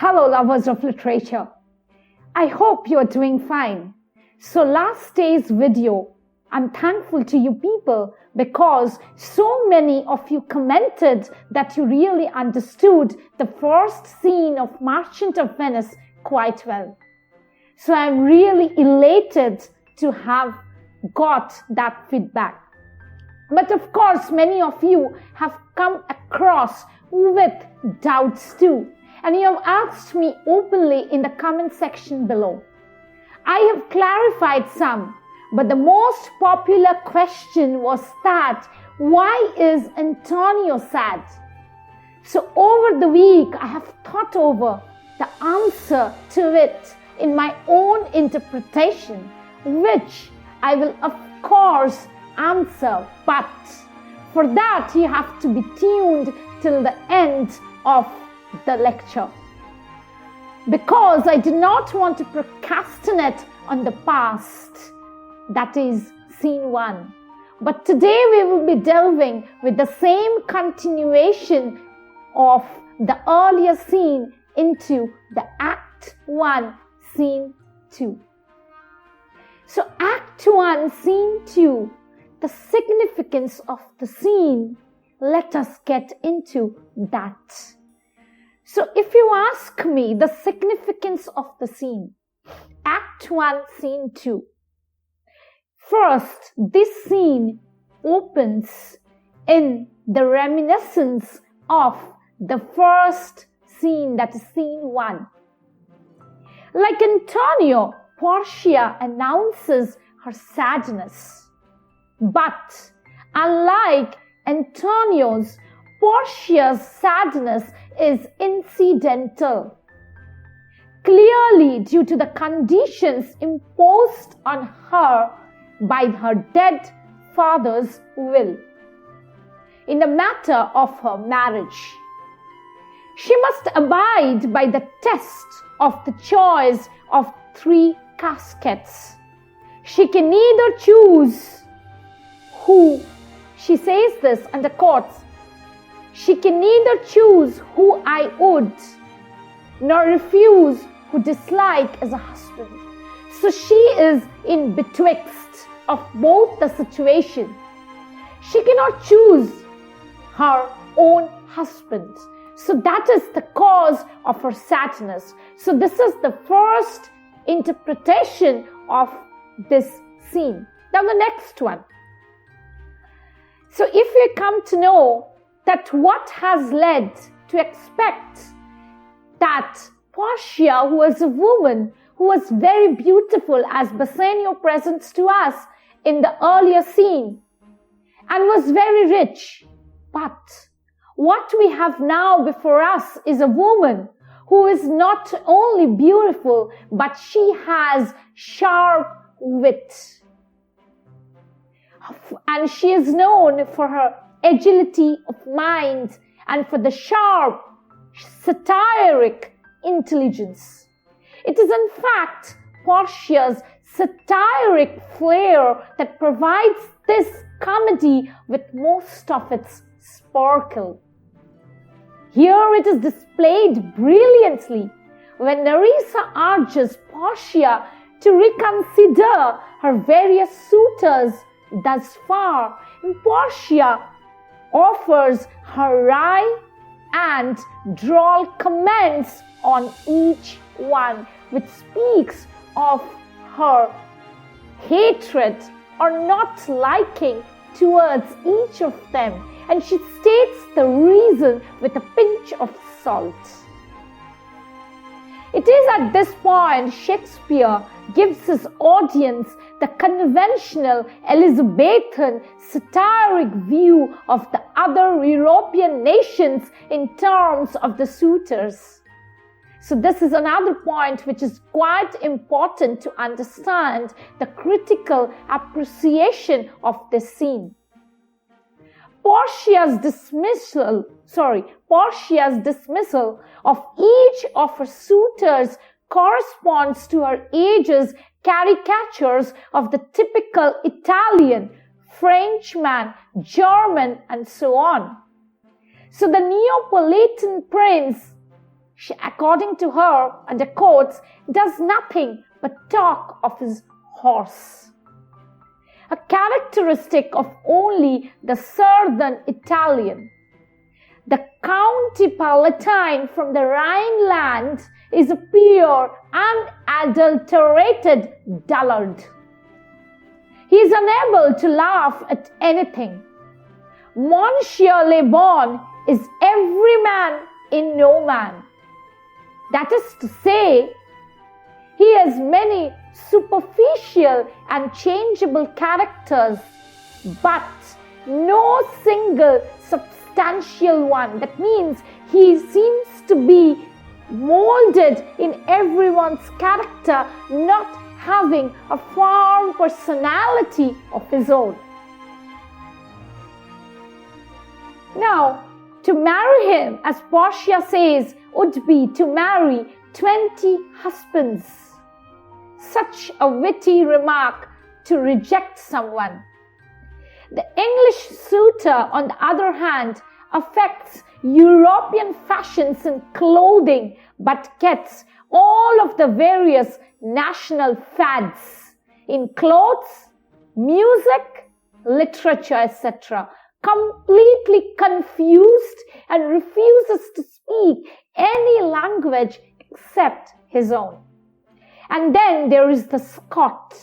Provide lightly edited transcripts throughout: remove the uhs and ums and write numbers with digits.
Hello lovers of literature. I hope you're doing fine. So last day's video, I'm thankful to you people because so many of you commented that you really understood the first scene of Merchant of Venice quite well. So I'm really elated to have got that feedback. But of course, many of you have come across with doubts too. And you have asked me openly in the comment section below. I have clarified some, but the most popular question was that, why is Antonio sad? So over the week, I have thought over the answer to it in my own interpretation, which I will of course answer, but for that you have to be tuned till the end of the lecture, because I do not want to procrastinate on the past, that is scene 1. But today we will be delving with the same continuation of the earlier scene into the Act 1, Scene 2. So Act 1, Scene 2, the significance of the scene, let us get into that. So if you ask me the significance of the scene, Act 1, Scene 2. First, this scene opens in the reminiscence of the first scene, that is scene 1. Like Antonio, Portia announces her sadness. But unlike Antonio's, Portia's sadness is incidental, clearly due to the conditions imposed on her by her dead father's will in the matter of her marriage. She must abide by the test of the choice of 3 caskets. She can neither choose who, she says this under quotes, she can neither choose who I would, nor refuse who dislike as a husband. So she is in betwixt of both the situation. She cannot choose her own husband. So that is the cause of her sadness. So this is the first interpretation of this scene. Now the next one. So if we come to know that what has led to expect that Portia, who was a woman who was very beautiful, as Bassanio presents to us in the earlier scene, and was very rich, but what we have now before us is a woman who is not only beautiful, but she has sharp wit. And she is known for her agility of mind and for the sharp, satiric intelligence. It is in fact Portia's satiric flair that provides this comedy with most of its sparkle. Here it is displayed brilliantly when Nerissa urges Portia to reconsider her various suitors thus far, and Portia offers her wry and droll comments on each one, which speaks of her hatred or not liking towards each of them, and she states the reason with a pinch of salt. It is at this point Shakespeare gives his audience the conventional Elizabethan satiric view of the other European nations in terms of the suitors. So this is another point which is quite important to understand the critical appreciation of this scene. Portia's dismissal of each of her suitors corresponds to her age's caricatures of the typical Italian, Frenchman, German, and so on. So the Neapolitan prince she, according to her, under quotes, does nothing but talk of his horse. A characteristic of only the southern Italian. The County Palatine from the Rhineland is a pure, unadulterated dullard. He is unable to laugh at anything. Monsieur LaVon is every man in no man. That is to say, he has many superficial and changeable characters, but no single substantial one. That means he seems to be molded in everyone's character, not having a firm personality of his own. Now, to marry him, as Portia says, would be to marry 20 husbands. Such a witty remark to reject someone. The English suitor, on the other hand, affects European fashions in clothing, but gets all of the various national fads in clothes, music, literature, etc., completely confused and refuses to speak any language except his own. And then there is the Scot,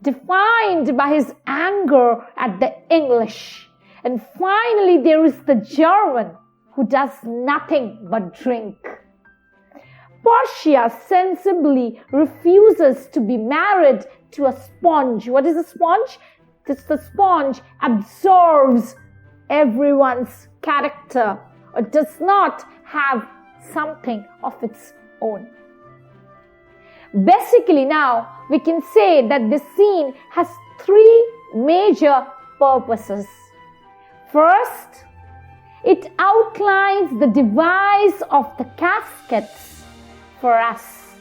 defined by his anger at the English. And finally there is the German, who does nothing but drink. Portia sensibly refuses to be married to a sponge. What is a sponge? The sponge absorbs everyone's character or does not have something of its own. Basically, now we can say that this scene has three major purposes. First, it outlines the device of the caskets for us,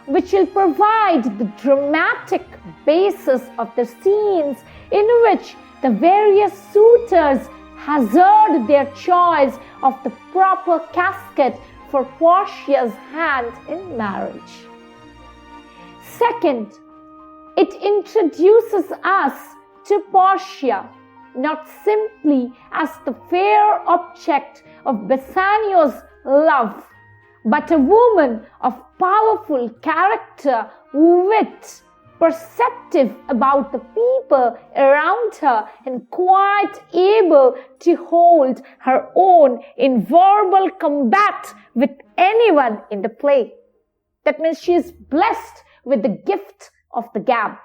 which will provide the dramatic basis of the scenes in which the various suitors hazard their choice of the proper casket for Portia's hand in marriage. Second, it introduces us to Portia not simply as the fair object of Bassanio's love, but a woman of powerful character, wit, perceptive about the people around her, and quite able to hold her own in verbal combat with anyone in the play. That means she is blessed with the gift of the gab.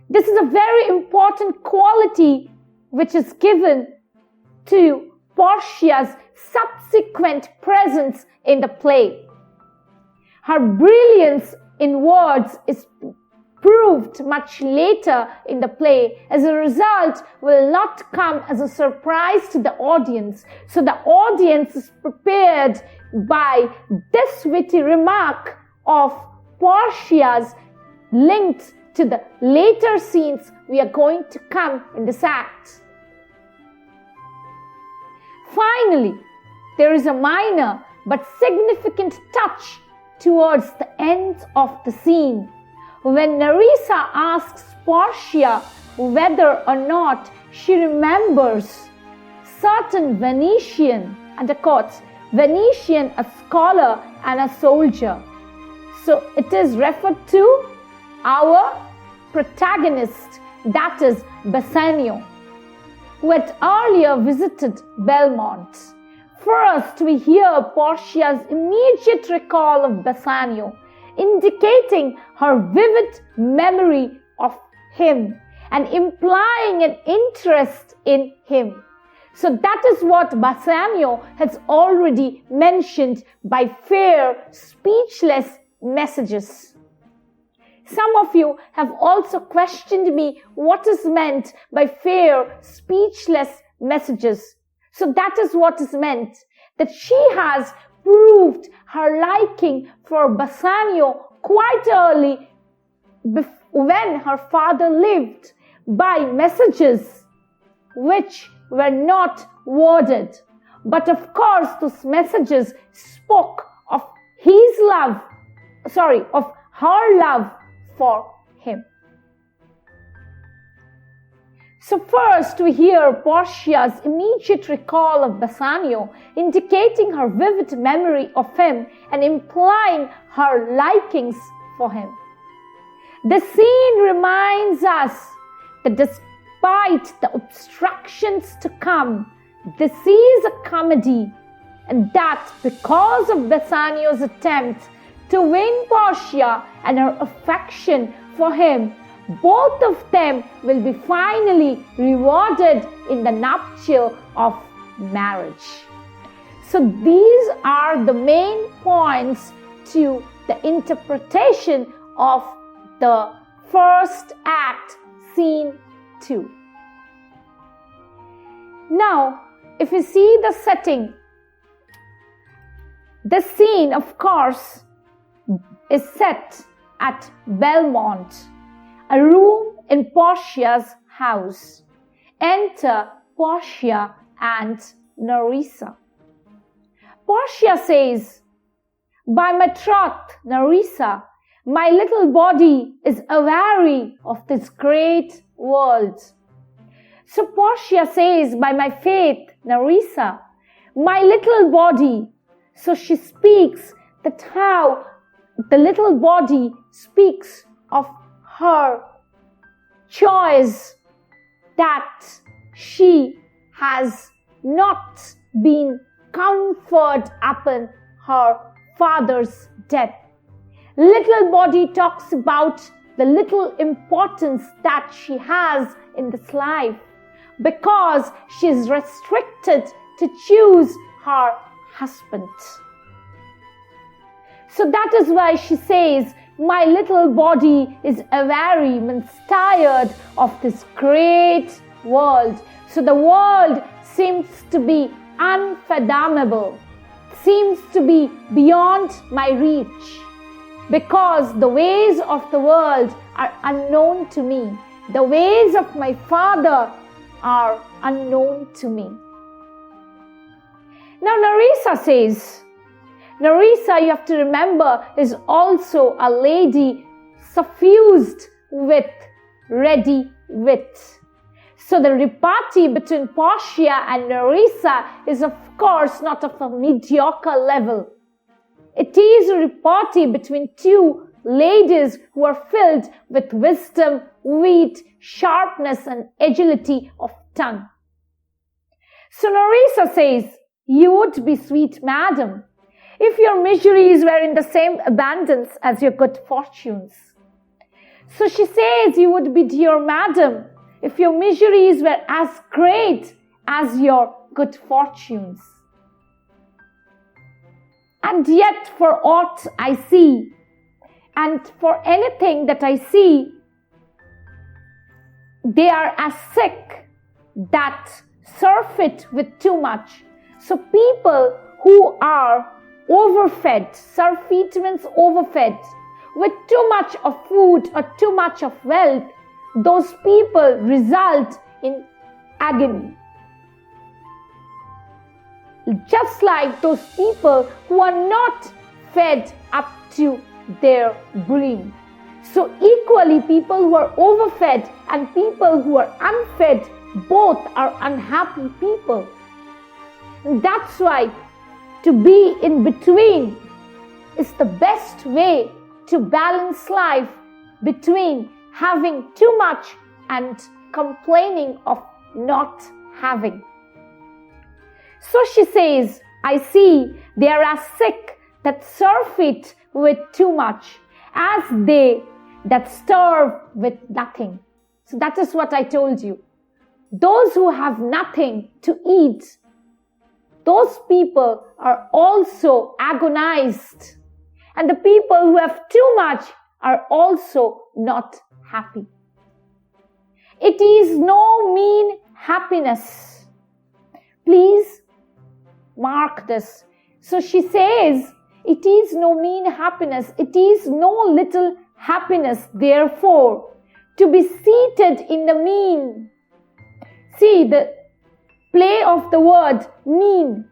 This is a very important quality which is given to Portia's subsequent presence in the play. Her brilliance in words is proved much later in the play. As a result, will not come as a surprise to the audience. So the audience is prepared by this witty remark of Portia's linked to the later scenes we are going to come in this act. Finally, there is a minor but significant touch towards the end of the scene, when Nerissa asks Portia whether or not she remembers certain Venetian, under quotes, Venetian, a scholar and a soldier. So it is referred to our protagonist, that is Bassanio, who had earlier visited Belmont. First, we hear Portia's immediate recall of Bassanio, indicating her vivid memory of him and implying an interest in him. So that is what Bassanio has already mentioned by fair, speechless messages. Some of you have also questioned me what is meant by fair, speechless messages. So that is what is meant, that she has proved her liking for Bassanio quite early when her father lived by messages which were not worded, But of course, those messages spoke of of her love for him. So first we hear Portia's immediate recall of Bassanio, indicating her vivid memory of him and implying her likings for him. The scene reminds us that despite the obstructions to come, this is a comedy, and that because of Bassanio's attempt to win Portia and her affection for him, both of them will be finally rewarded in the nuptial of marriage. So these are the main points to the interpretation of the first act, scene 2. Now, if you see the setting, the scene, of course, is set at Belmont, a room in Portia's house. Enter Portia and Nerissa. Portia says, "By my troth, Nerissa, my little body is aweary of this great world." So Portia says, "By my faith, Nerissa, my little body." So she speaks that how the little body speaks of her choice, that she has not been conferred upon her father's death. Little body talks about the little importance that she has in this life because she is restricted to choose her husband. So that is why she says, "My little body is aweary," means tired of this great world. So the world seems to be unfathomable, seems to be beyond my reach, because the ways of the world are unknown to me. The ways of my Father are unknown to me. Now Nerissa says, Nerissa, you have to remember, is also a lady suffused with ready wit. So the repartee between Portia and Nerissa is of course not of a mediocre level. It is a repartee between two ladies who are filled with wisdom, wit, sharpness and agility of tongue. So Nerissa says, "You would be sweet, madam, if your miseries were in the same abundance as your good fortunes." So she says, "You would be, dear madam, if your miseries were as great as your good fortunes. And yet for aught I see, and for anything that I see, they are as sick that surfeit with too much." So people who are overfed, surfeit means overfed, with too much of food or too much of wealth, those people result in agony. Just like those people who are not fed up to their brim. So equally, people who are overfed and people who are unfed, both are unhappy people. And that's why to be in between is the best way to balance life, between having too much and complaining of not having. So she says, "I see they are as sick that surfeit with too much, as they that starve with nothing." So that is what I told you. Those who have nothing to eat, those people are also agonized. And the people who have too much are also not happy. It is no mean happiness. Please mark this. So she says, it is no mean happiness. It is no little happiness, therefore, to be seated in the mean. See, play of the word mean,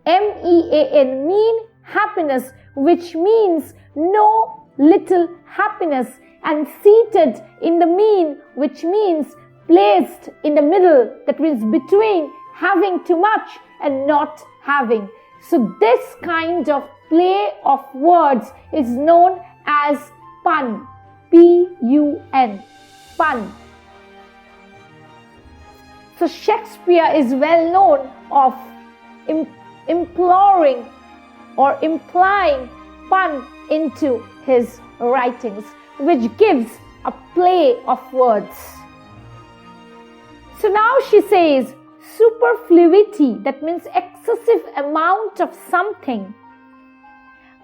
M-E-A-N, mean happiness, which means no little happiness, and seated in the mean, which means placed in the middle, that means between having too much and not having. So this kind of play of words is known as pun, P-U-N, pun. So Shakespeare is well known of imploring or implying pun into his writings, which gives a play of words. So now she says, superfluity, that means excessive amount of something,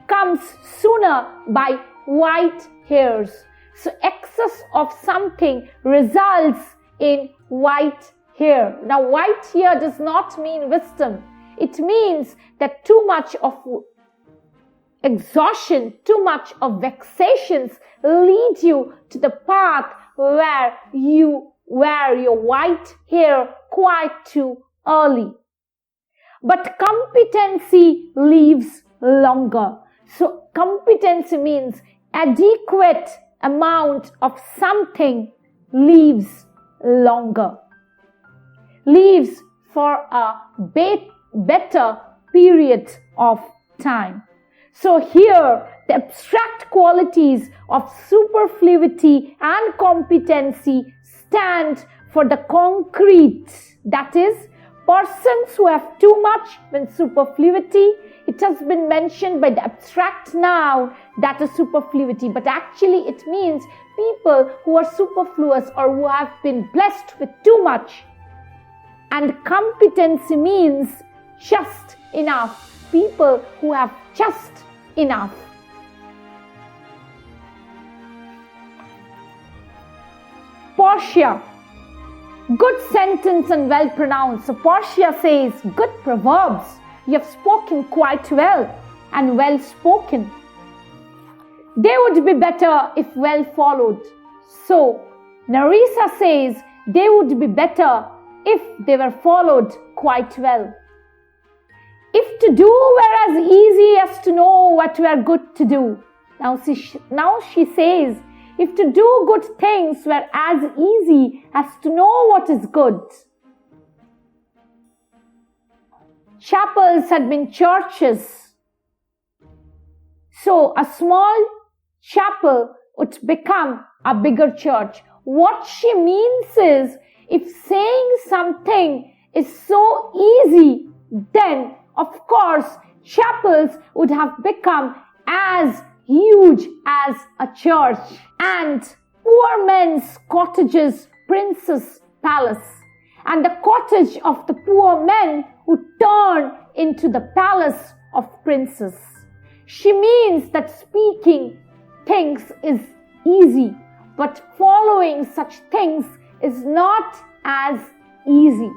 comes sooner by white hairs. So excess of something results in white hair. Now white hair does not mean wisdom. It means that too much of exhaustion, too much of vexations lead you to the path where you wear your white hair quite too early. But competency lives longer. So competency means adequate amount of something lives longer. Lives for a better period of time. So here the abstract qualities of superfluity and competency stand for the concrete, that is, persons who have too much when superfluity. It has been mentioned by the abstract noun that is superfluity, but actually it means people who are superfluous or who have been blessed with too much. And competency means just enough, people who have just enough. Portia, good sentence and well pronounced. So Portia says, good proverbs. You have spoken quite well and well spoken. They would be better if well followed. So Nerissa says, they would be better if they were followed quite well. If to do were as easy as to know what were good to do. Now she says, if to do good things were as easy as to know what is good. Chapels had been churches. So a small chapel would become a bigger church. What she means is, if saying something is so easy, then of course chapels would have become as huge as a church. And poor men's cottages, prince's palace. And the cottage of the poor men would turn into the palace of princes. She means that speaking things is easy, but following such things is not as easy.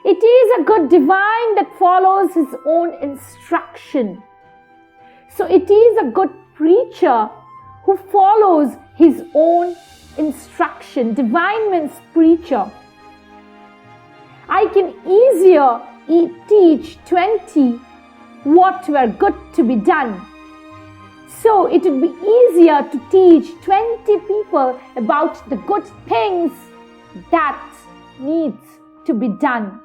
It is a good divine that follows his own instruction. So it is a good preacher who follows his own instruction. Divine means preacher. I can easier teach 20 what were good to be done. So it would be easier to teach 20 people about the good things that needs to be done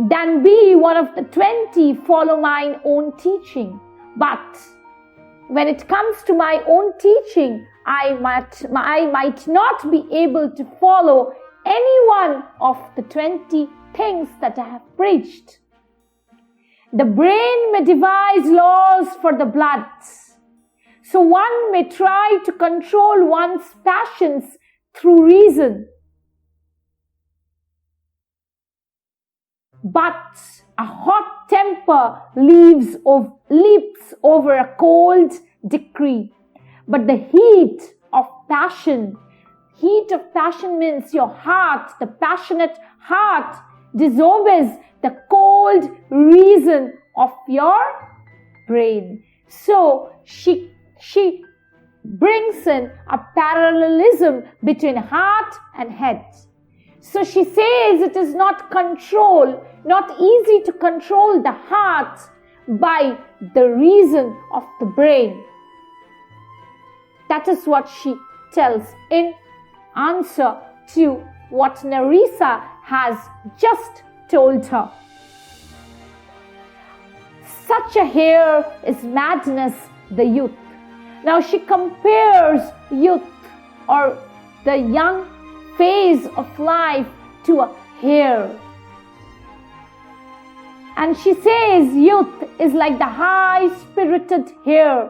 than be one of the 20 follow my own teaching. But when it comes to my own teaching, I might not be able to follow any one of the 20 things that I have preached. The brain may devise laws for the blood. So one may try to control one's passions through reason. But a hot temper leaps over a cold decree. But the heat of passion means your heart, the passionate heart disobeys the cold reason of your brain. So she brings in a parallelism between heart and head. So she says it is not easy to control the heart by the reason of the brain. That is what she tells in answer to what Nerissa has just told her. Such a hair is madness, the youth. Now she compares youth or the young phase of life to a hare. And she says youth is like the high-spirited hare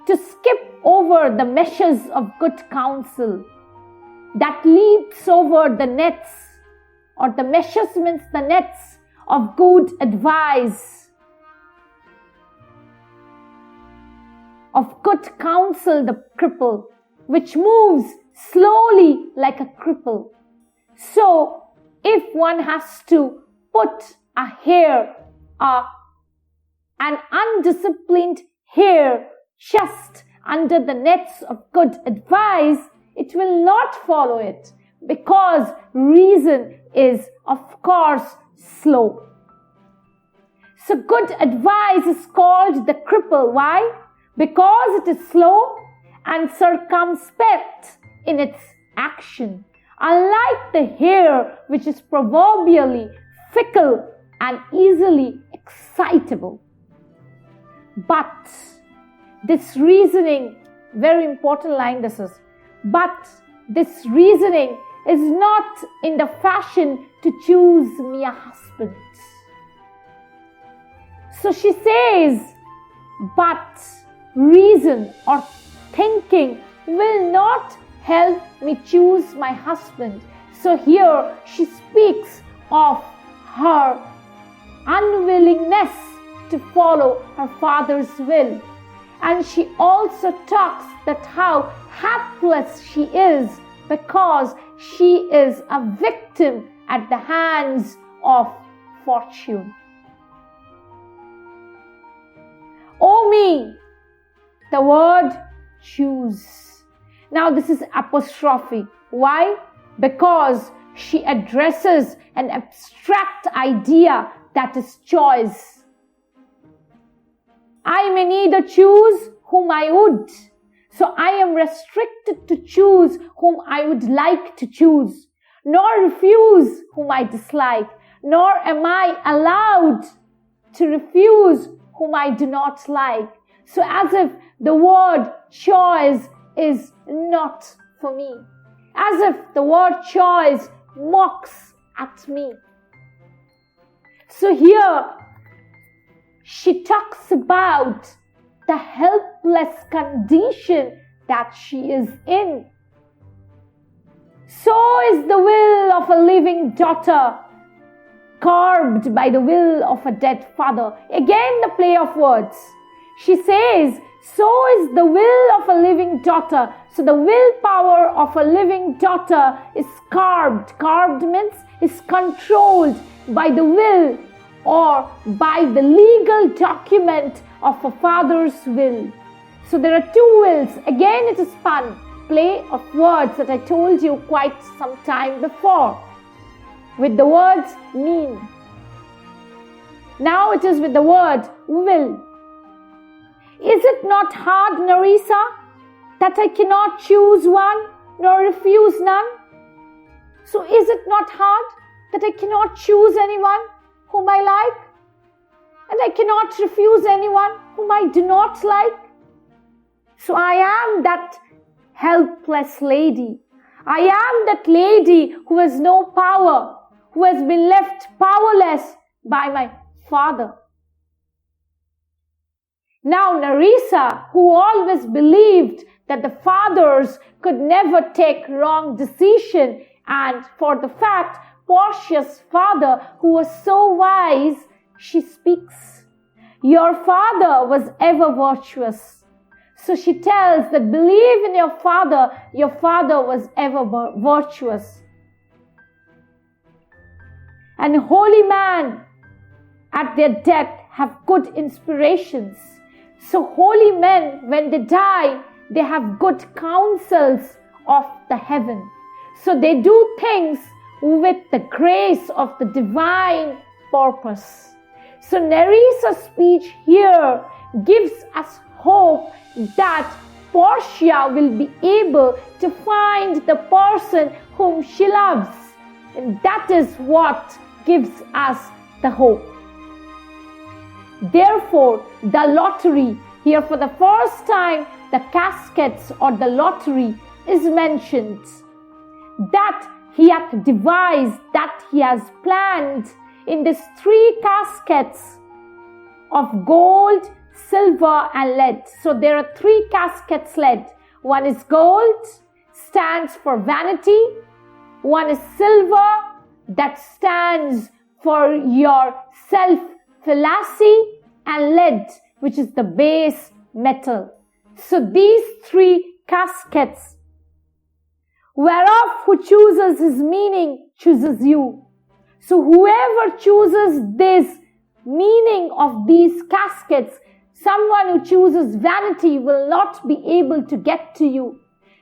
to skip over the meshes of good counsel that leaps over the nets, or the meshes means the nets of good advice, of good counsel, the cripple, which moves slowly like a cripple. So, if one has to put a hare, an undisciplined hare, just under the nets of good advice, it will not follow it, because reason is, of course, slow. So good advice is called the cripple. Why? Because it is slow and circumspect in its action, unlike the hare, which is proverbially fickle and easily excitable. But this reasoning, very important line this is, but this reasoning is not in the fashion to choose me a husband. So she says, but reason or thinking will not help me choose my husband. So here she speaks of her unwillingness to follow her father's will. And she also talks that how hapless she is because she is a victim at the hands of fortune. Oh me, the word choose. Now this is apostrophe. Why? Because she addresses an abstract idea, that is choice. I may neither choose whom I would. So I am restricted to choose whom I would like to choose, nor refuse whom I dislike, nor am I allowed to refuse whom I do not like. So as if the word choice is not for me. As if the word choice mocks at me. So here she talks about the helpless condition that she is in. So is the will of a living daughter curbed by the will of a dead father. Again the play of words. She says, so is the will of a living daughter. So the willpower of a living daughter is curbed. Curbed means is controlled by the will or by the legal document of a father's will. So there are two wills. Again it is fun. Play of words that I told you quite some time before. With the words mean. Now it is with the word will. Is it not hard, Nerissa, that I cannot choose one nor refuse none? So is it not hard that I cannot choose anyone whom I like? And I cannot refuse anyone whom I do not like? So I am that helpless lady. I am that lady who has no power, who has been left powerless by my father. Now Nerissa, who always believed that the fathers could never take wrong decision, and for the fact Portia's father, who was so wise, she speaks, your father was ever virtuous. So she tells that believe in your father was ever virtuous. And holy men at their death have good inspirations. So holy men, when they die, they have good counsels of the heaven. So they do things with the grace of the divine purpose. So Nerissa's speech here gives us hope that Portia will be able to find the person whom she loves. And that is what gives us the hope. Therefore, the lottery, here for the first time, the caskets or the lottery is mentioned. That he hath devised, that he has planned in these 3 caskets of gold, silver and lead. So there are 3 caskets lead. One is gold, stands for vanity. One is silver, that stands for your self-fallacy, and lead, which is the base metal. So these 3 caskets, whereof who chooses his meaning chooses you. So whoever chooses this meaning of these caskets, someone who chooses vanity will not be able to get to you.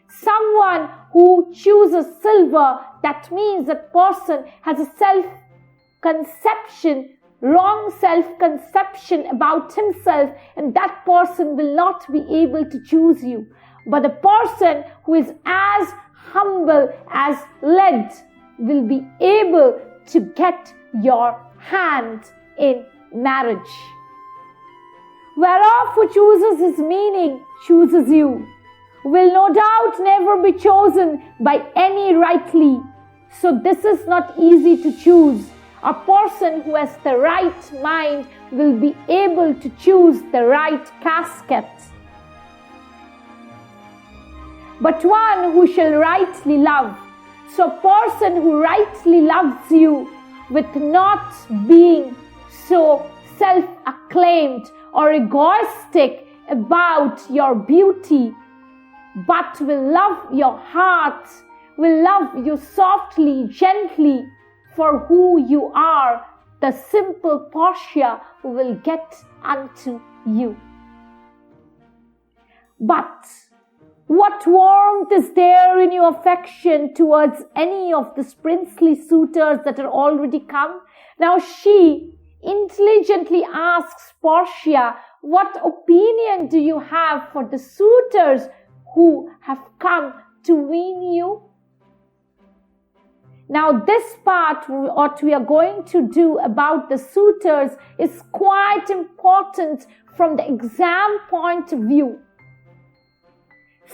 Someone who chooses silver, that means that person has a self-conception, wrong self-conception about himself, and that person will not be able to choose you. But the person who is as humble as lead will be able to get your hand in marriage. Whereof who chooses his meaning chooses you, will no doubt never be chosen by any rightly. So this is not easy to choose. A person who has the right mind will be able to choose the right casket. But one who shall rightly love. So a person who rightly loves you with not being so self-acclaimed or egoistic about your beauty, but will love your heart, will love you softly, gently for who you are, the simple Portia will get unto you. But what warmth is there in your affection towards any of these princely suitors that are already come? Now she intelligently asks Portia, what opinion do you have for the suitors who have come to win you? Now this part, what we are going to do about the suitors, is quite important from the exam point of view.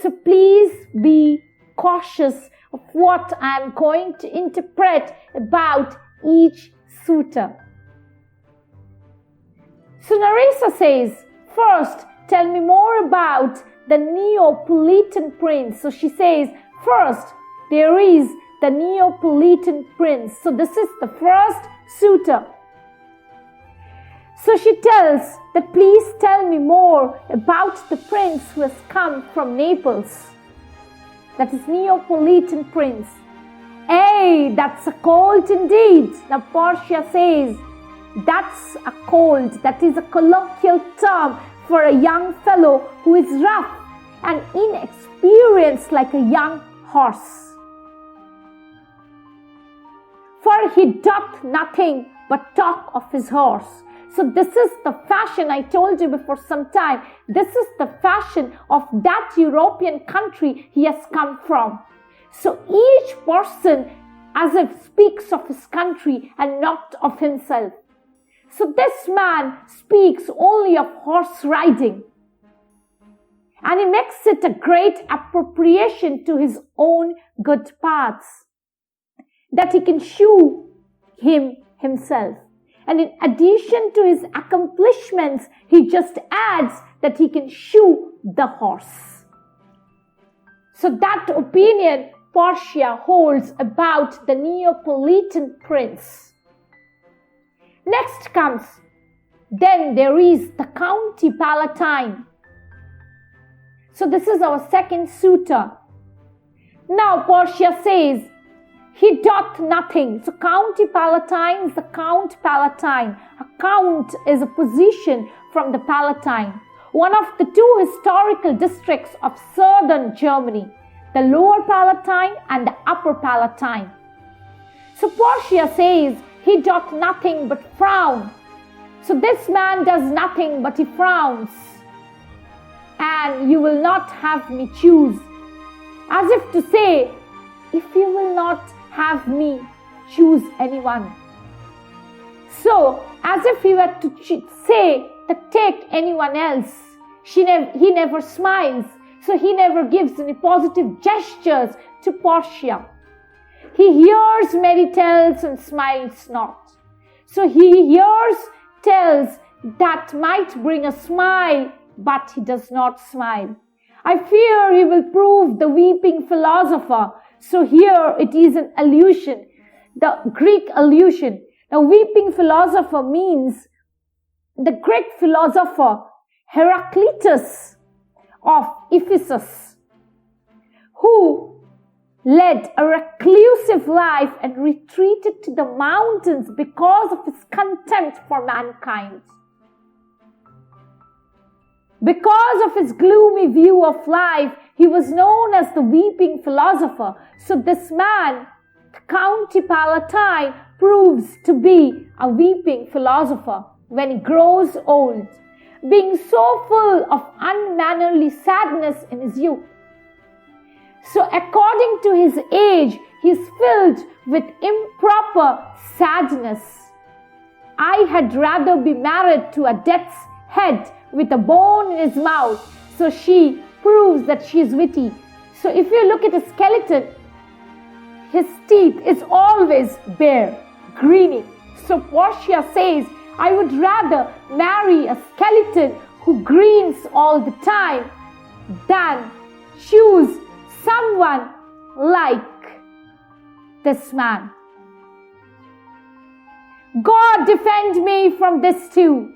So please be cautious of what I am going to interpret about each suitor. So Nerissa says, first, tell me more about the Neapolitan prince. So she says, first, there is the Neapolitan prince. So this is the first suitor. So she tells that please tell me more about the prince who has come from Naples. That is Neapolitan prince. Hey, that's a colt indeed. Now Portia says, that's a colt. That is a colloquial term for a young fellow who is rough and inexperienced like a young horse. For he doth nothing but talk of his horse. So this is the fashion, I told you before some time, this is the fashion of that European country he has come from. So each person as if speaks of his country and not of himself. So this man speaks only of horse riding. And he makes it a great appropriation to his own good parts, that he can shoe himself. And in addition to his accomplishments, he just adds that he can shoe the horse. So that opinion Portia holds about the Neapolitan prince. Next comes, then there is the County Palatine. So this is our second suitor. Now Portia says, he doth nothing. So County Palatine is the Count Palatine. A count is a position from the Palatine, one of the two historical districts of southern Germany. the lower Palatine and the upper Palatine. So Portia says, he doth nothing but frown. So this man does nothing but he frowns. And you will not have me choose. As if to say, if you will not have me choose anyone. So, as if he were to say that take anyone else. He never smiles. So he never gives any positive gestures to Portia. He hears merry tales and smiles not. So he hears tales that might bring a smile, but he does not smile. I fear he will prove the weeping philosopher. So here it is an allusion, the Greek allusion. Now weeping philosopher means the Greek philosopher Heraclitus of Ephesus, who led a reclusive life and retreated to the mountains because of his contempt for mankind. Because of his gloomy view of life, he was known as the weeping philosopher. So this man, County Palatine, proves to be a weeping philosopher when he grows old, being so full of unmannerly sadness in his youth. So according to his age, he is filled with improper sadness. I had rather be married to a death's head with a bone in his mouth. So she proves that she is witty. So if you look at a skeleton, his teeth is always bare, grinning. So Portia says, I would rather marry a skeleton who grins all the time than choose someone like this man. God defend me from this too.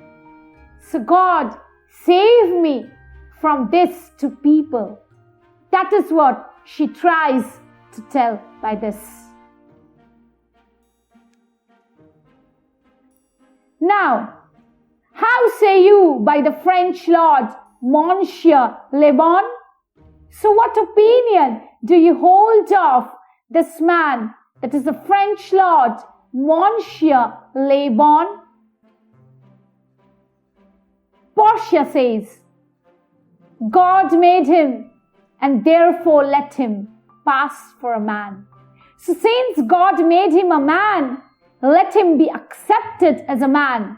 So God save me from this to people. That is what she tries to tell by this. Now, how say you by the French lord, Monsieur LaVon? So what opinion do you hold of this man, that is the French lord, Monsieur LaVon? Portia says, God made him and therefore let him pass for a man. So since God made him a man, let him be accepted as a man.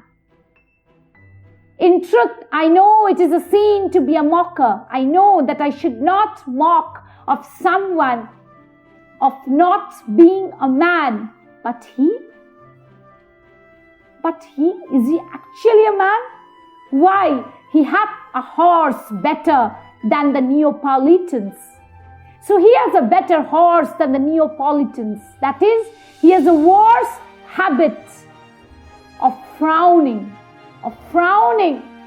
In truth, I know it is a sin to be a mocker. I know that I should not mock of someone of not being a man. But is he actually a man? Why, he hath a horse better than the Neapolitans. So he has a better horse than the Neapolitans. That is, he has a worse habit of frowning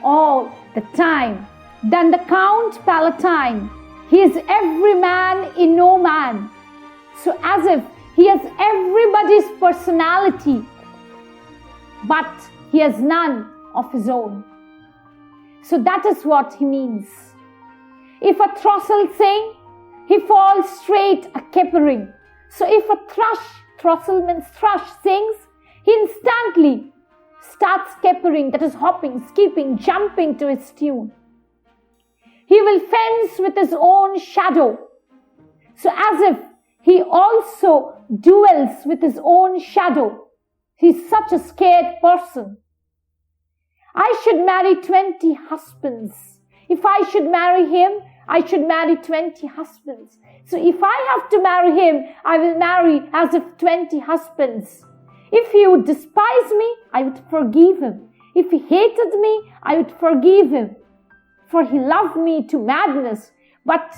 all the time than the Count Palatine. He is every man in no man. So as if he has everybody's personality, but he has none of his own. So that is what he means. If a throstle sing, he falls straight a capering. So if a throstle means thrush sings, he instantly starts capering, that is hopping, skipping, jumping to his tune. He will fence with his own shadow. So as if he also duels with his own shadow. He's such a scared person. I should marry 20 husbands. If I should marry him, I should marry 20 husbands. So if I have to marry him, I will marry as if 20 husbands. If he would despise me, I would forgive him. If he hated me, I would forgive him. For he loved me to madness, but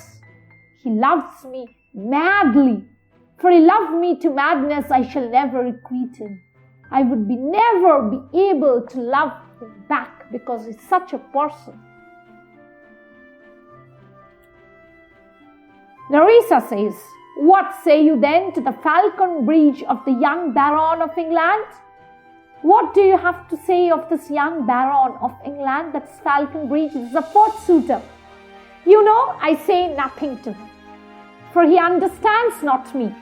he loves me madly. For he loved me to madness, I shall never requite him. I would never be able to love him back because he's such a person. Nerissa says, what say you then to the Falconbridge of the young Baron of England? What do you have to say of this young Baron of England? That's Falconbridge. This is a Fifth Suitor. You know, I say nothing to him. for he understands not me.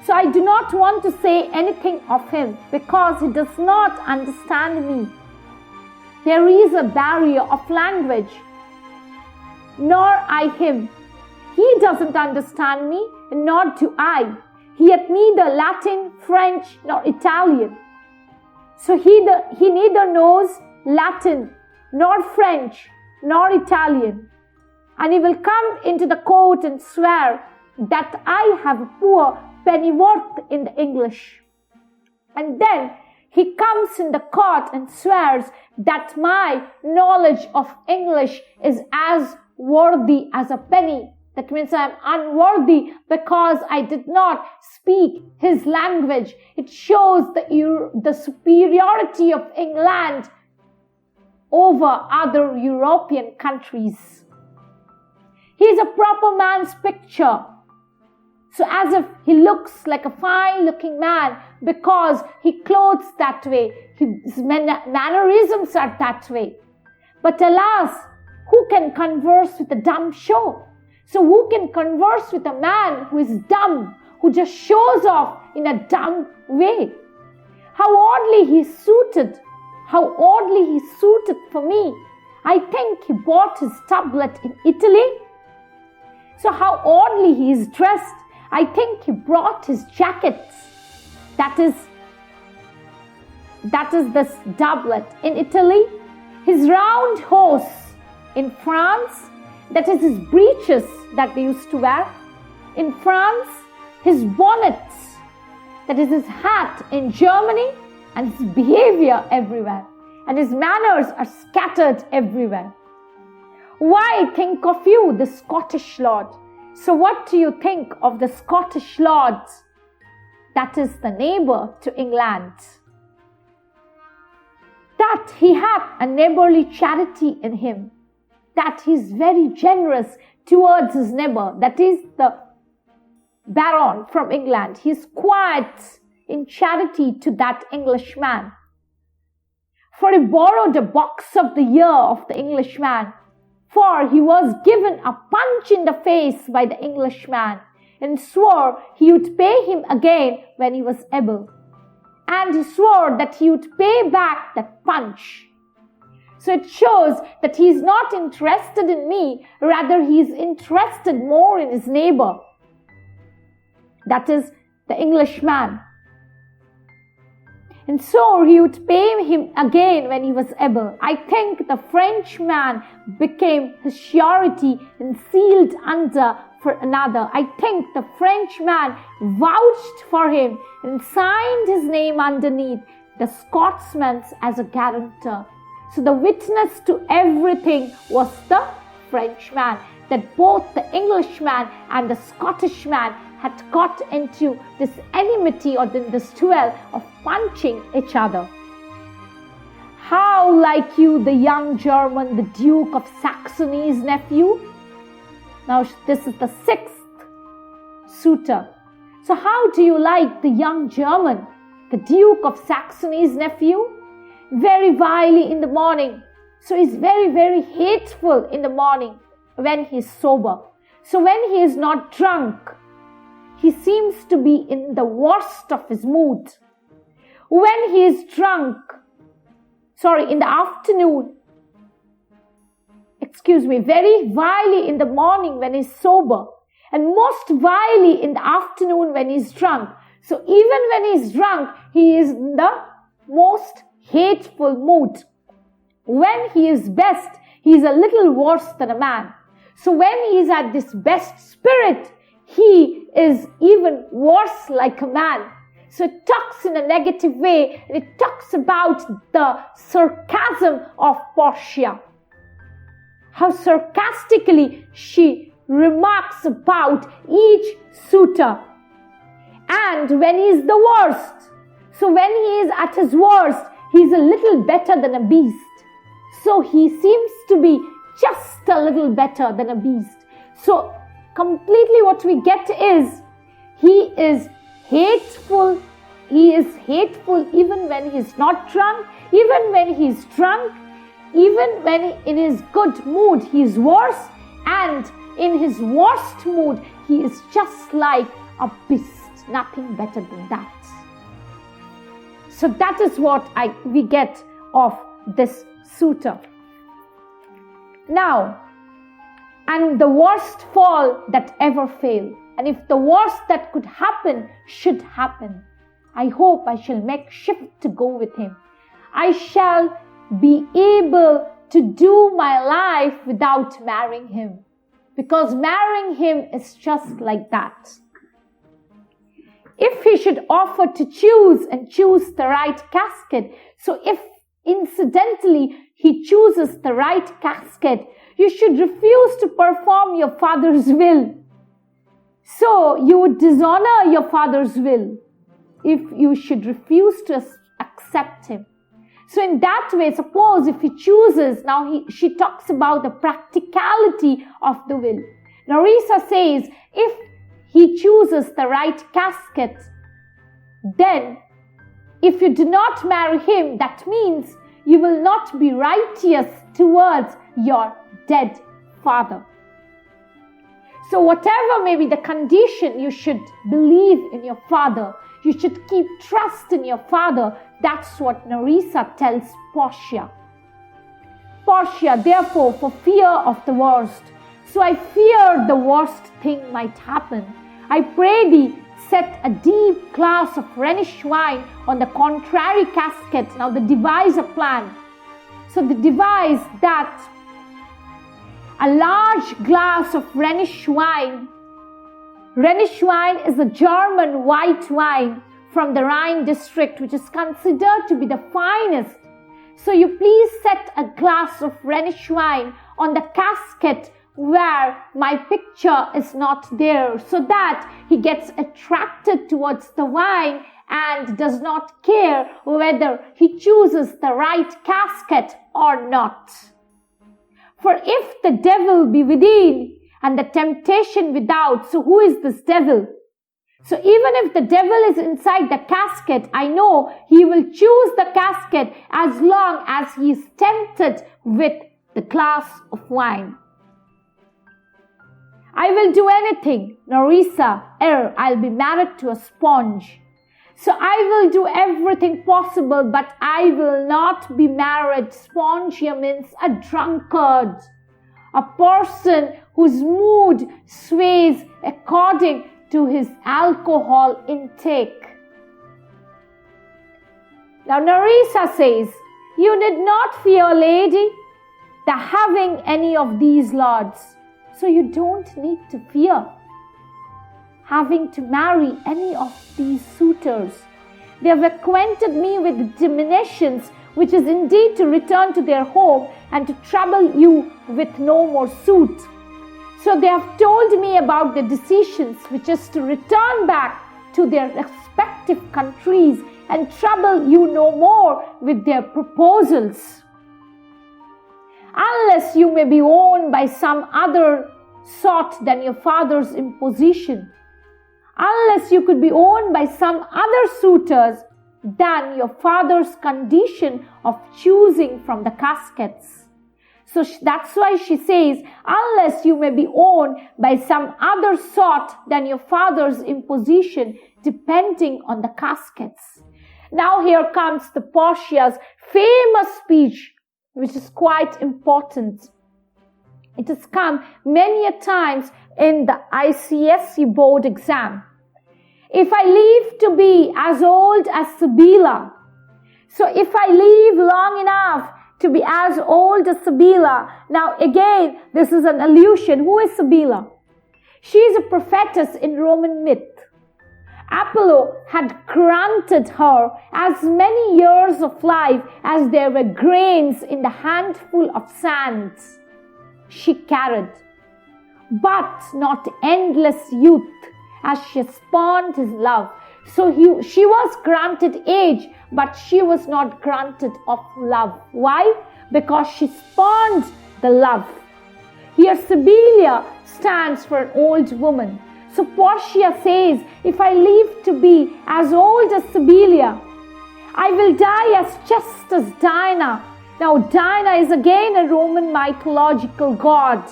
So I do not want to say anything of him, because he does not understand me. There is a barrier of language, nor I him. He doesn't understand me, nor do I. He hath neither Latin, French, nor Italian. So he neither knows Latin, nor French, nor Italian. And he will come into the court and swear that I have a poor pennyworth in the English. And then he comes in the court and swears that my knowledge of English is as worthy as a penny. That means I am unworthy because I did not speak his language. It shows the superiority of England over other European countries. He is a proper man's picture. So as if he looks like a fine-looking man because he clothes that way. His mannerisms are that way. But alas, who can converse with a dumb show? So who can converse with a man who is dumb, who just shows off in a dumb way? How oddly he is suited. How oddly he is suited for me. I think he bought his tablet in Italy. So how oddly he is dressed. I think he brought his jackets. That is this doublet in Italy. His round hose in France. That is his breeches that they used to wear. In France, his bonnets. That is his hat in Germany. And his behavior everywhere. And his manners are scattered everywhere. Why think of you, the Scottish lord? So what do you think of the Scottish lord? That is the neighbor to England. That he hath a neighborly charity in him. That he is very generous towards his neighbor. That is the Baron from England. He is quite in charity to that Englishman. For he borrowed a box of the year of the Englishman. For he was given a punch in the face by the Englishman and swore he would pay him again when he was able. And he swore that he would pay back that punch. So it shows that he is not interested in me, rather he is interested more in his neighbor. That is the Englishman. And so he would pay him again when he was able. I think the Frenchman became his surety and sealed under for another. I think the Frenchman vouched for him and signed his name underneath the Scotsman's as a guarantor. So the witness to everything was the Frenchman, that both the Englishman and the Scottishman had got into this enmity or this duel of punching each other. How like you, the young German, the Duke of Saxony's nephew? Now this is the sixth suitor. So how do you like the young German, the Duke of Saxony's nephew? Very wily in the morning. So he's very, very hateful in the morning when he's sober. So when he is not drunk, he seems to be in the worst of his mood. When he is drunk, in the afternoon, very wily in the morning when he's sober, and most wily in the afternoon when he's drunk. So even when he's drunk, he is in the most hateful mood. When he is best, he is a little worse than a man. So when he is at this best spirit, he is even worse like a man. So it talks in a negative way, and it talks about the sarcasm of Portia. How sarcastically she remarks about each suitor. And when he is the worst, so when he is at his worst, he is a little better than a beast. So he seems to be just a little better than a beast. So completely what we get is, he is hateful. He is hateful even when he is not drunk, even when he is drunk, even when in his good mood he is worse, and in his worst mood, he is just like a beast, nothing better than that. So that is what we get of this suitor. Now, and the worst fall that ever failed. And if the worst that could happen should happen, I hope I shall make shift to go with him. I shall be able to do my life without marrying him. Because marrying him is just like that. If he should offer to choose and choose the right casket, so if incidentally he chooses the right casket, you should refuse to perform your father's will. So you would dishonor your father's will if you should refuse to accept him. So in that way, suppose if he chooses, she talks about the practicality of the will. Nerissa says, if he chooses the right casket, then if you do not marry him, that means you will not be righteous towards your dead father. So whatever may be the condition, you should believe in your father. You should keep trust in your father. That's what Nerissa tells Portia. Portia, therefore, for fear of the worst. So I fear the worst thing might happen. I pray thee, set a deep glass of Rhenish wine on the contrary casket. Now the devise a plan. So the devise that a large glass of Rhenish wine. Rhenish wine is a German white wine from the Rhine district, which is considered to be the finest. So you please set a glass of Rhenish wine on the casket where my picture is not there, so that he gets attracted towards the wine and does not care whether he chooses the right casket or not. For if the devil be within and the temptation without, so who is this devil? So even if the devil is inside the casket, I know he will choose the casket as long as he is tempted with the glass of wine. I will do anything, Nerissa, ere I'll be married to a sponge. So I will do everything possible, but I will not be married. Sponge here means a drunkard, a person whose mood sways according to his alcohol intake. Now Nerissa says, you need not fear, lady, the having any of these lords. So you don't need to fear having to marry any of these suitors. They have acquainted me with the diminutions, which is indeed to return to their home and to trouble you with no more suit. So they have told me about the decisions, which is to return back to their respective countries and trouble you no more with their proposals. Unless you may be owned by some other sort than your father's imposition. Unless you could be owned by some other suitors than your father's condition of choosing from the caskets. So that's why she says, unless you may be owned by some other sort than your father's imposition, depending on the caskets. Now here comes the Portia's famous speech, which is quite important. It has come many a times in the ICSE board exam. If I live to be as old as Sibylla, so if I live long enough to be as old as Sibylla, now again, this is an allusion. Who is Sibylla? She is a prophetess in Roman myth. Apollo had granted her as many years of life as there were grains in the handful of sand she carried, but not endless youth, as she spawned his love. So she was granted age, but she was not granted of love. Why? Because she spawned the love. Here Sibylla stands for an old woman. So Portia says, if I live to be as old as Sibylla, I will die as just as Diana. Now Diana is again a Roman mythological god.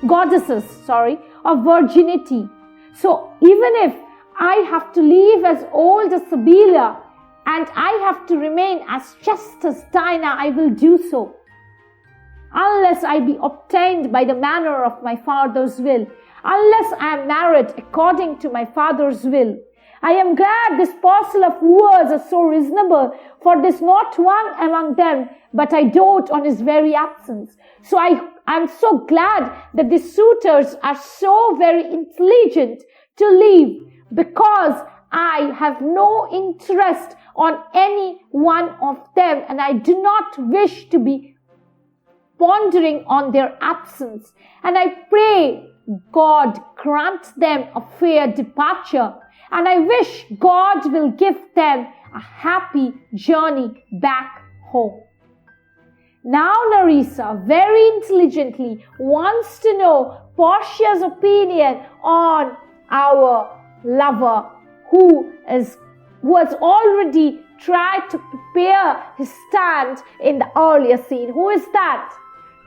of virginity. So even if I have to leave as old as Sibylla and I have to remain as chaste as Dinah, I will do so, unless I be obtained by the manner of my father's will, unless I am married according to my father's will. I am glad this parcel of wooers are so reasonable, for there is not one among them but I dote on his very absence. So I am so glad that the suitors are so very intelligent to leave, because I have no interest on any one of them, and I do not wish to be pondering on their absence. And I pray God grant them a fair departure, and I wish God will give them a happy journey back home. Now Nerissa very intelligently wants to know Portia's opinion on our lover, who has already tried to prepare his stand in the earlier scene. Who is that?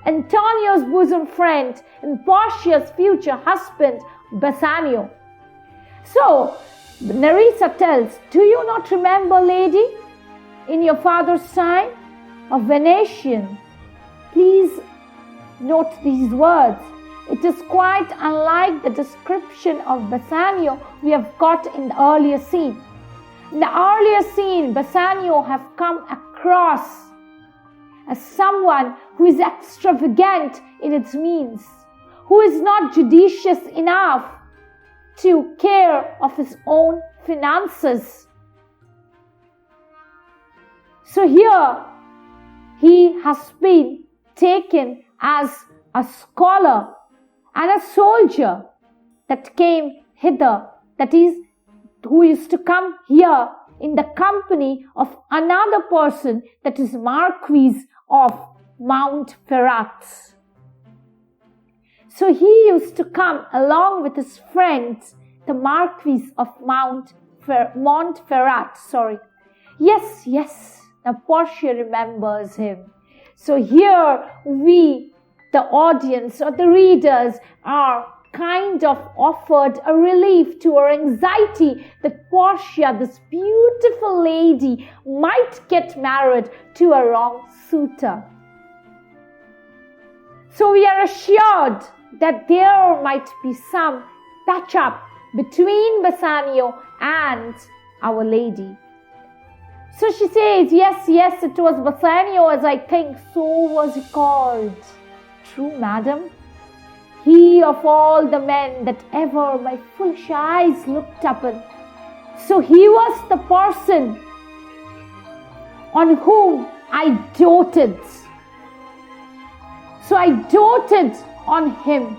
Antonio's bosom friend and Portia's future husband, Bassanio. So Nerissa tells, do you not remember, lady, in your father's time, a Venetian? Please note these words. It is quite unlike the description of Bassanio we have got in the earlier scene. In the earlier scene, Bassanio have come across as someone who is extravagant in its means, who is not judicious enough to care of his own finances. So here, he has been taken as a scholar and a soldier that came hither, that is, who is to come here in the company of another person, that is Marquis of Montferrat. So he used to come along with his friends, the Marquis of Montferrat. Yes, now Portia remembers him. So here we, the audience or the readers, are kind of offered a relief to our anxiety that Portia, this beautiful lady, might get married to a wrong suitor. So we are assured that there might be some patch-up between Bassanio and our lady. So she says, yes, it was Bassanio, as I think, so was he called. True, madam. He of all the men that ever my foolish eyes looked upon. So he was the person on whom I doted. So I doted on him.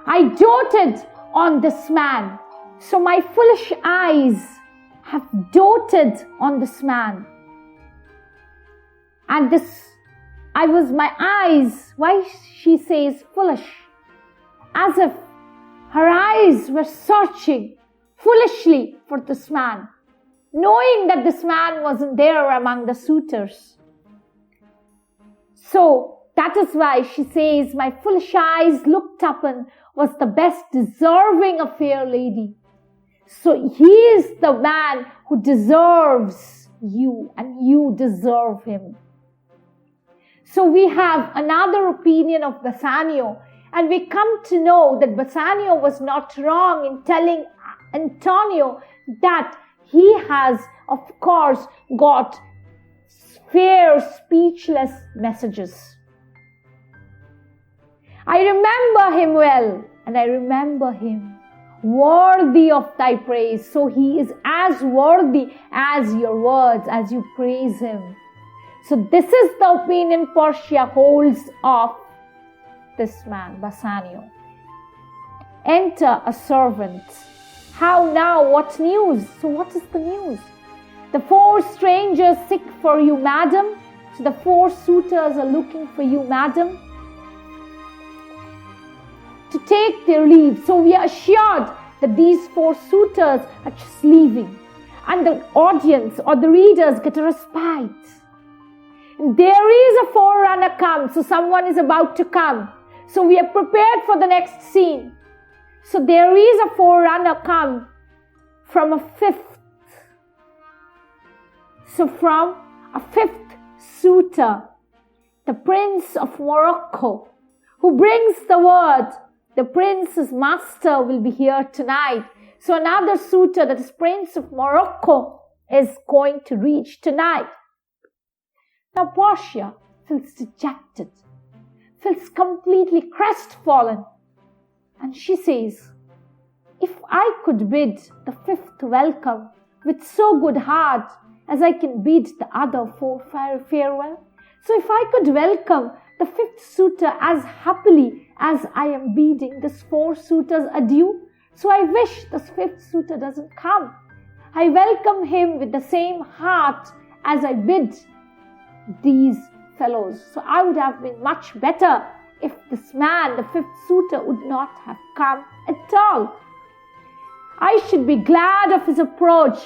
I doted on this man. So my foolish eyes have doted on this man. And my eyes, why she says foolish? As if her eyes were searching foolishly for this man, knowing that this man wasn't there among the suitors. So that is why she says, my foolish eyes looked upon was the best deserving a fair lady. So he is the man who deserves you, and you deserve him. So we have another opinion of Bassanio, and we come to know that Bassanio was not wrong in telling Antonio that he has, of course, got fair, speechless messages. I remember him well, and I remember him worthy of thy praise. So he is as worthy as your words, as you praise him. So this is the opinion Portia holds of this man, Bassanio. Enter a servant. How now? What news? So what is the news? The 4 strangers seek for you, madam. So the 4 suitors are looking for you, madam, to take their leave. So we are assured that these 4 suitors are just leaving, and the audience or the readers get a respite. There is a forerunner come, so someone is about to come. So we are prepared for the next scene. So there is a forerunner come from a fifth. So from a fifth suitor, the Prince of Morocco, who brings the word, the prince's master will be here tonight. So another suitor, that is Prince of Morocco, is going to reach tonight. Now Portia feels dejected, feels completely crestfallen. And she says, if I could bid the fifth welcome with so good heart as I can bid the other four farewell. So if I could welcome the fifth suitor as happily as I am bidding this four suitors adieu, so I wish this fifth suitor doesn't come. I welcome him with the same heart as I bid these fellows. So I would have been much better if this man, the fifth suitor, would not have come at all. I should be glad of his approach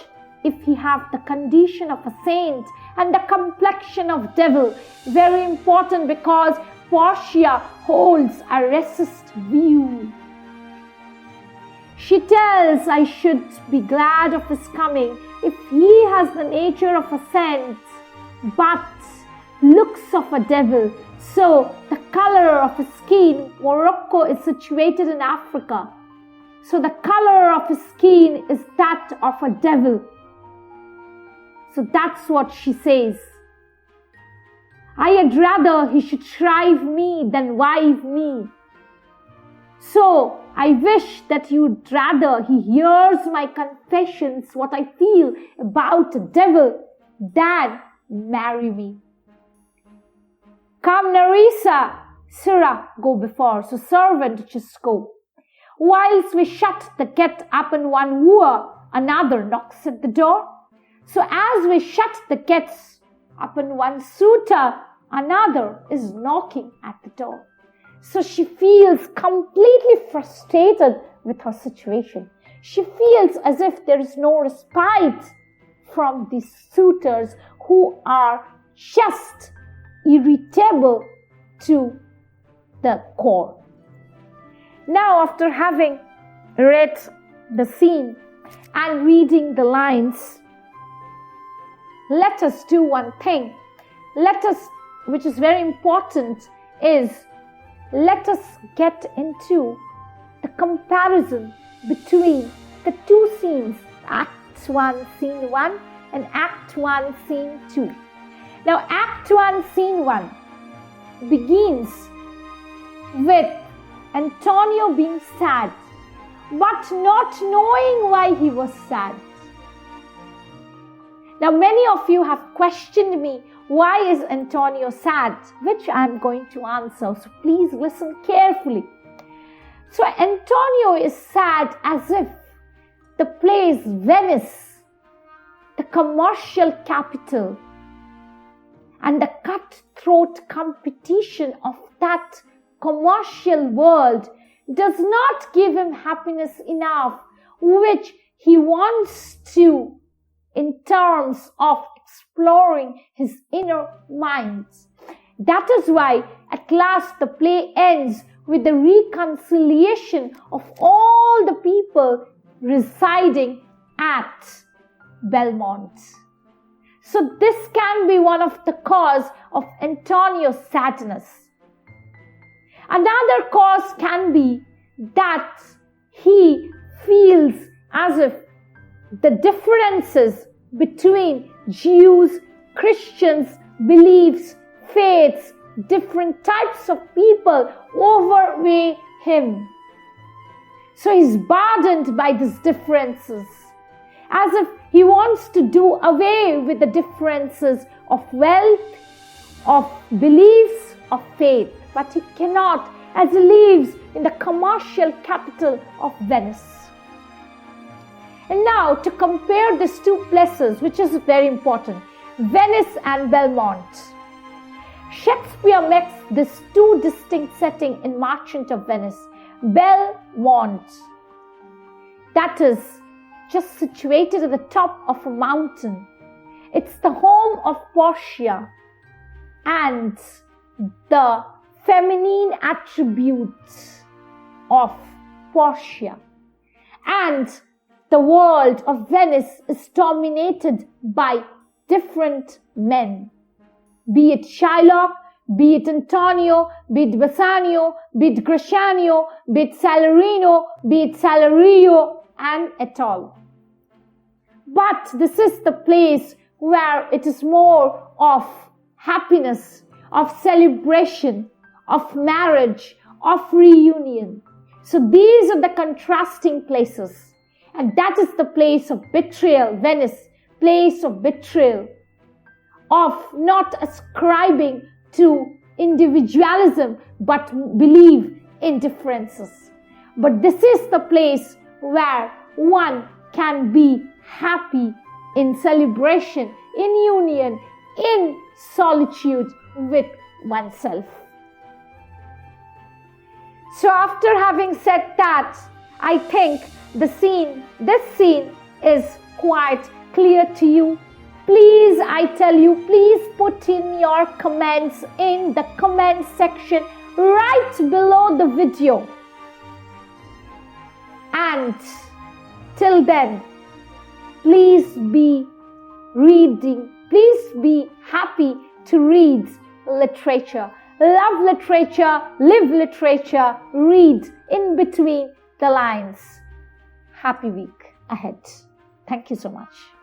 if he have the condition of a saint and the complexion of devil. Very important, because Portia holds a racist view. She tells I should be glad of his coming if he has the nature of a saint but looks of a devil. So the color of his skin, Morocco is situated in Africa. So the color of his skin is that of a devil. So that's what she says. I had rather he should shrive me than wive me. So I wish that you'd rather he hears my confessions, what I feel about the devil, than marry me. Come, Nerissa, Sirrah, go before. So servant, just go. Whilst we shut the gate upon one wooer, another knocks at the door. So as we shut the gates upon one suitor, another is knocking at the door. So she feels completely frustrated with her situation. She feels as if there is no respite from these suitors who are just irritable to the core. Now, after having read the scene and reading the lines, let us do one thing. Which is very important, is let us get into the comparison between the two scenes, Act 1, Scene 1 and Act 1, Scene 2. Now, Act 1, Scene 1 begins with Antonio being sad, but not knowing why he was sad. Now, many of you have questioned me, why is Antonio sad? Which I am going to answer, so please listen carefully. So, Antonio is sad as if the place Venice, the commercial capital, and the cutthroat competition of that commercial world does not give him happiness enough, which he wants to, in terms of exploring his inner mind. That is why at last the play ends with the reconciliation of all the people residing at Belmont. So this can be one of the cause of Antonio's sadness. Another cause can be that he feels as if the differences between Jews, Christians, beliefs, faiths, different types of people overweigh him. So he's burdened by these differences, as if he wants to do away with the differences of wealth, of beliefs, of faith. But he cannot, as he lives in the commercial capital of Venice. And now, to compare these two places, which is very important, Venice and Belmont. Shakespeare makes these two distinct settings in Merchant of Venice. Belmont, that is just situated at the top of a mountain. It's the home of Portia and the feminine attributes of Portia. And the world of Venice is dominated by different men, be it Shylock, be it Antonio, be it Bassanio, be it Gratiano, be it Salarino, be it Salario, and et al. But this is the place where it is more of happiness, of celebration, of marriage, of reunion. So these are the contrasting places. And that is the place of betrayal, Venice, place of betrayal, of not ascribing to individualism, but believe in differences. But this is the place where one can be happy in celebration, in union, in solitude with oneself. So after having said that, I think this scene is quite clear to you. Please, I tell you, please put in your comments in the comment section right below the video. And till then, please be reading, please be happy to read literature. Love literature, live literature, read in between the lines. Happy week ahead. Thank you so much.